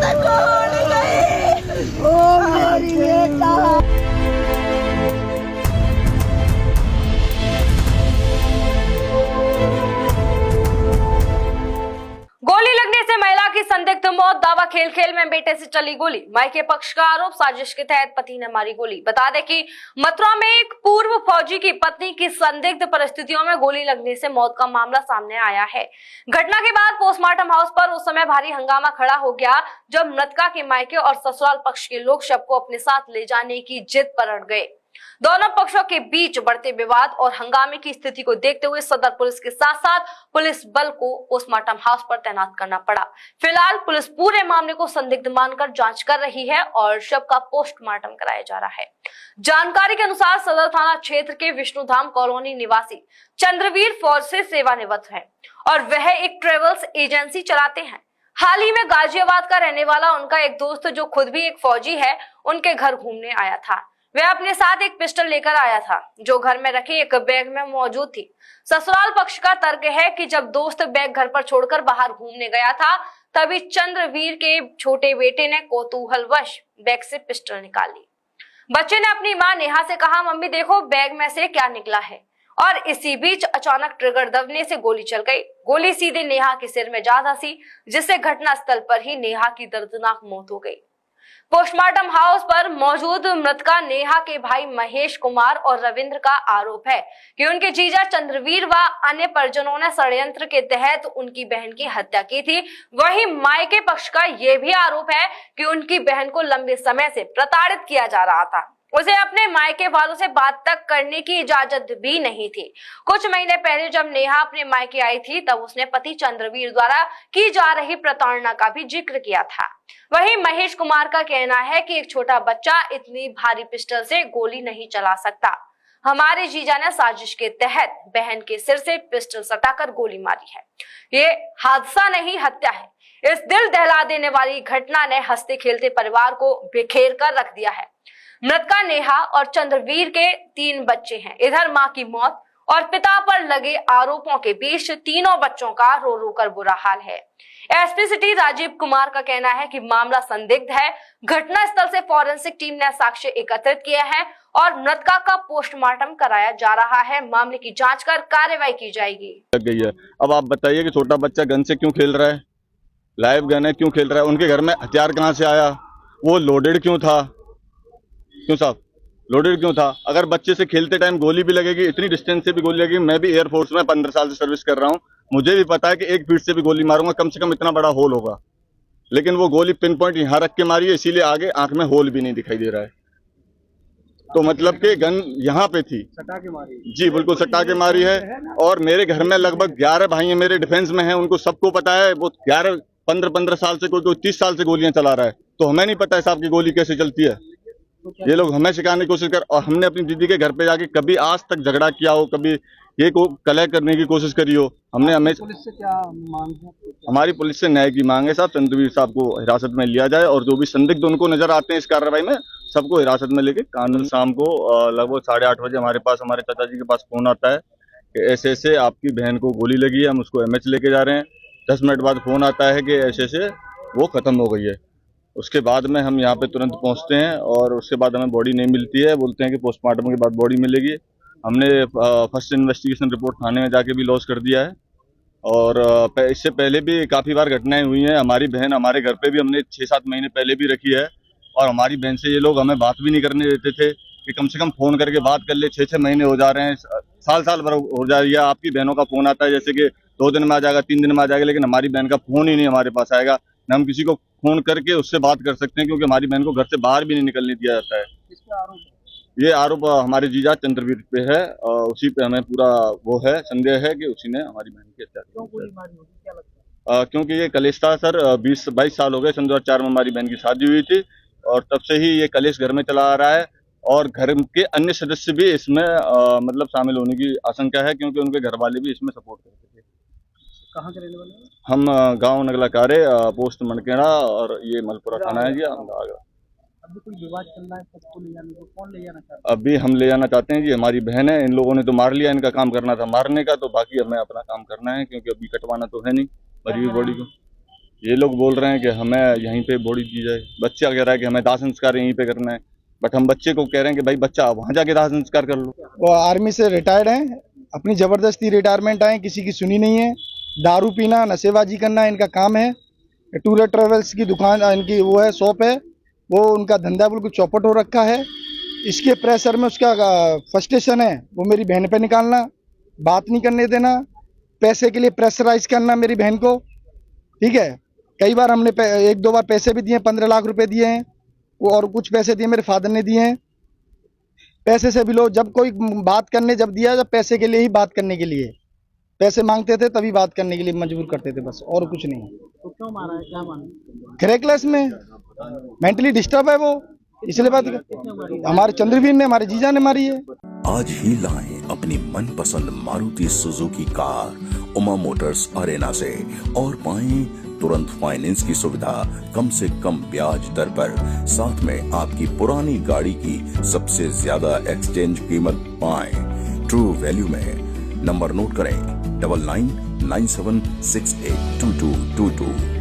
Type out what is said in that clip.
देखो उड़ गई। ओ मेरी बेटा। गोली लगने से महिला की संदिग्ध मौत, दावा खेल खेल में बेटे से चली गोली। मायके पक्ष का आरोप, साजिश के तहत पति ने मारी गोली। बता दें कि मथुरा में एक पूर्व फौजी की पत्नी की संदिग्ध परिस्थितियों में गोली लगने से मौत का मामला सामने आया है। घटना के बाद पोस्टमार्टम हाउस पर उस समय भारी हंगामा खड़ा हो गया जब मृतका के मायके और ससुराल पक्ष के लोग शव को अपने साथ ले जाने की जिद पर अड़ गए। दोनों पक्षों के बीच बढ़ते विवाद और हंगामे की स्थिति को देखते हुए सदर पुलिस के साथ साथ पुलिस बल को पोस्टमार्टम हाउस पर तैनात करना पड़ा। फिलहाल पुलिस पूरे मामले को संदिग्ध मानकर जांच कर रही है और शव का पोस्टमार्टम कराया जा रहा है। जानकारी के अनुसार सदर थाना क्षेत्र के विष्णुधाम कॉलोनी निवासी चंद्रवीर फौज से सेवानिवृत्त है और वह एक ट्रेवल्स एजेंसी चलाते हैं। हाल ही में गाजियाबाद का रहने वाला उनका एक दोस्त जो खुद भी एक फौजी है, उनके घर घूमने आया था। वह अपने साथ एक पिस्टल लेकर आया था जो घर में रखे एक बैग में मौजूद थी। ससुराल पक्ष का तर्क है कि जब दोस्त बैग घर पर छोड़कर बाहर घूमने गया था तभी चंद्रवीर के छोटे बेटे ने कौतूहलवश बैग से पिस्टल निकाली। बच्चे ने अपनी मां नेहा से कहा, मम्मी देखो बैग में से क्या निकला है। और इसी बीच अचानक ट्रिगर दबने से गोली चल गई। गोली सीधे नेहा के सिर में जा धंसी जिससे घटनास्थल पर ही नेहा की दर्दनाक मौत हो गई। पोस्टमार्टम हाउस पर मौजूद मृतका नेहा के भाई महेश कुमार और रविंद्र का आरोप है कि उनके जीजा चंद्रवीर व अन्य परिजनों ने षड्यंत्र के तहत उनकी बहन की हत्या की थी। वहीं मायके पक्ष का यह भी आरोप है कि उनकी बहन को लंबे समय से प्रताड़ित किया जा रहा था। उसे अपने मायके वालों से बात तक करने की इजाजत भी नहीं थी। कुछ महीने पहले जब नेहा अपने मायके आई थी तब उसने पति चंद्रवीर द्वारा की जा रही प्रताड़ना का भी जिक्र किया था। वहीं महेश कुमार का कहना है कि एक छोटा बच्चा इतनी भारी पिस्टल से गोली नहीं चला सकता। हमारे जीजा ने साजिश के तहत बहन के सिर से पिस्टल सटाकर गोली मारी है। ये हादसा नहीं, हत्या है। इस दिल दहला देने वाली घटना ने हंसते खेलते परिवार को बिखेर कर रख दिया है। मृतका नेहा और चंद्रवीर के 3 बच्चे हैं। इधर मां की मौत और पिता पर लगे आरोपों के बीच तीनों बच्चों का रो रो कर बुरा हाल है। एसपी सिटी राजीव कुमार का कहना है कि मामला संदिग्ध है। घटनास्थल से फॉरेंसिक टीम ने साक्ष्य एकत्रित किए हैं और मृतका का पोस्टमार्टम कराया जा रहा है। मामले की जांच कर कार्रवाई की जाएगी। लग गई है। अब आप बताइए कि छोटा बच्चा गन से क्यों खेल रहा है? लाइव गन है, क्यों खेल रहा है? उनके घर में हथियार कहाँ से आया? वो लोडेड क्यों था? क्यों साहब, लोडेड क्यों था? अगर बच्चे से खेलते टाइम गोली भी लगेगी, इतनी डिस्टेंस से भी गोली लगेगी। मैं भी एयरफोर्स में 15 साल से सर्विस कर रहा हूँ, मुझे भी पता है कि 1 फीट से भी गोली मारूंगा कम से कम इतना बड़ा होल होगा। लेकिन वो गोली पिन पॉइंट यहाँ रख के मारी है, इसीलिए आगे आंख में होल भी नहीं दिखाई दे रहा है। तो मतलब कि गन यहाँ पे थी, सटा के मारी। जी बिल्कुल सटा के मारी है। और मेरे घर में लगभग 11 भाई हैं, मेरे डिफेंस में हैं, उनको सबको पता है। वो 15 साल से, कोई 30 साल से गोलियां चला रहा है, तो हमें नहीं पता है साहब की गोली कैसे चलती है। ये लोग हमें सिखाने की कोशिश कर, और हमने अपनी दीदी के घर पे जाके कभी आज तक झगड़ा किया हो, कभी ये को कलह करने की कोशिश करी हो। हमने हमें पुलिस से क्या मांग है? हमारी पुलिस से न्याय की मांग है साहब। चंद्रवीर साहब को हिरासत में लिया जाए और जो भी संदिग्ध उनको नजर आते हैं इस कार्रवाई में, सबको हिरासत में लेके कानून। शाम को लगभग 8:30 बजे हमारे चाचा जी के पास फोन आता है कि ऐसे ऐसे आपकी बहन को गोली लगी है, हम उसको एमएच लेके जा रहे हैं। 10 मिनट बाद फोन आता है कि ऐसे ऐसे वो खत्म हो गई है। उसके बाद में हम यहाँ पे तुरंत पहुँचते हैं और उसके बाद हमें बॉडी नहीं मिलती है। बोलते हैं कि पोस्टमार्टम के बाद बॉडी मिलेगी। हमने फर्स्ट इन्वेस्टिगेशन रिपोर्ट थाने में जाके भी लॉस कर दिया है। और इससे पहले भी काफ़ी बार घटनाएं हुई हैं। हमारी बहन हमारे घर पे भी हमने 6-7 महीने पहले भी रखी है, और हमारी बहन से ये लोग हमें बात भी नहीं करने देते थे कि कम से कम फ़ोन करके बात कर ले। 6-6 महीने हो जा रहे हैं, साल भर हो जा रही है। आपकी बहनों का फ़ोन आता है जैसे कि 2 दिन में आ जाएगा, 3 दिन में आ जाएगा, लेकिन हमारी बहन का फ़ोन ही नहीं हमारे पास आएगा। न हम किसी को फ़ोन करके उससे बात कर सकते हैं, क्योंकि हमारी बहन को घर से बाहर भी नहीं निकलने दिया जाता है। ये आरोप हमारे जीजा चंद्रवीर पे है, और उसी पे हमें पूरा वो है, संदेह है कि उसी ने हमारी बहन की हत्या की। क्योंकि ये कलेश था सर। 20-22 साल हो गए। सन 2004 में हमारी बहन की शादी हुई थी और तब से ही ये कलेश घर में चला आ रहा है। और घर के अन्य सदस्य भी इसमें मतलब शामिल होने की आशंका है, क्योंकि उनके घर वाले भी इसमें सपोर्ट करते थे। कहाँ के रहने वाले हैं? हम गांव नगला कारे, पोस्ट मनकेड़ा, और ये मलपुरा थाना है जी, आगरा। अभी कोई विवाद चल रहा है, सबको ले जाने को कौन ले जाना चाहता है? अभी हम ले जाना चाहते हैं जी, हमारी बहन है। इन लोगों ने तो मार लिया, इनका काम करना था मारने का, तो बाकी हमें अपना काम करना है, क्योंकि अभी कटवाना तो है नहीं मरी हुई बॉडी को। ये लोग बोल रहे हैं कि हमें यहीं पे बॉडी दी जाए, बच्चा कह रहा है कि हमें दाह संस्कार यहीं पे करना है, बट हम बच्चे को कह रहे हैं कि भाई बच्चा वहां जाके दाह संस्कार कर लो। वो आर्मी से रिटायर्ड हैं, अपनी जबरदस्ती रिटायरमेंट आए, किसी की सुनी नहीं है। दारू पीना, नशेबाजी करना इनका काम है। टूर एंड ट्रेवल्स की दुकान इनकी वो है, शॉप है, वो उनका धंधा बिल्कुल चौपट हो रखा है। इसके प्रेशर में उसका फ्रस्ट्रेशन है वो मेरी बहन पे निकालना, बात नहीं करने देना, पैसे के लिए प्रेशराइज करना मेरी बहन को। ठीक है, कई बार हमने एक दो बार पैसे भी दिए, 15 लाख रुपए दिए हैं वो, और कुछ पैसे दिए मेरे फादर ने दिए हैं। पैसे से भी लो, जब कोई बात करने जब दिया, जब पैसे के लिए ही बात करने के लिए पैसे मांगते थे तभी बात करने के लिए मजबूर करते थे, बस और कुछ नहीं। तो क्यों मारा है, क्या माना? करेक्टलेस में मेंटली डिस्टर्ब है वो, इसलिए बात हमारे चंद्रवीर ने, हमारे जीजा ने मारी है। आज ही लाएं अपनी मनपसंद Maruti Suzuki car Uma Motors Arena से और पाएं तुरंत फाइनेंस की सुविधा कम से कम ब्याज दर पर, साथ में आपकी पुरानी गाड़ी की सबसे ज्यादा एक्सचेंज कीमत पाएं ट्रू वैल्यू में। नंबर नोट करें 9997682222।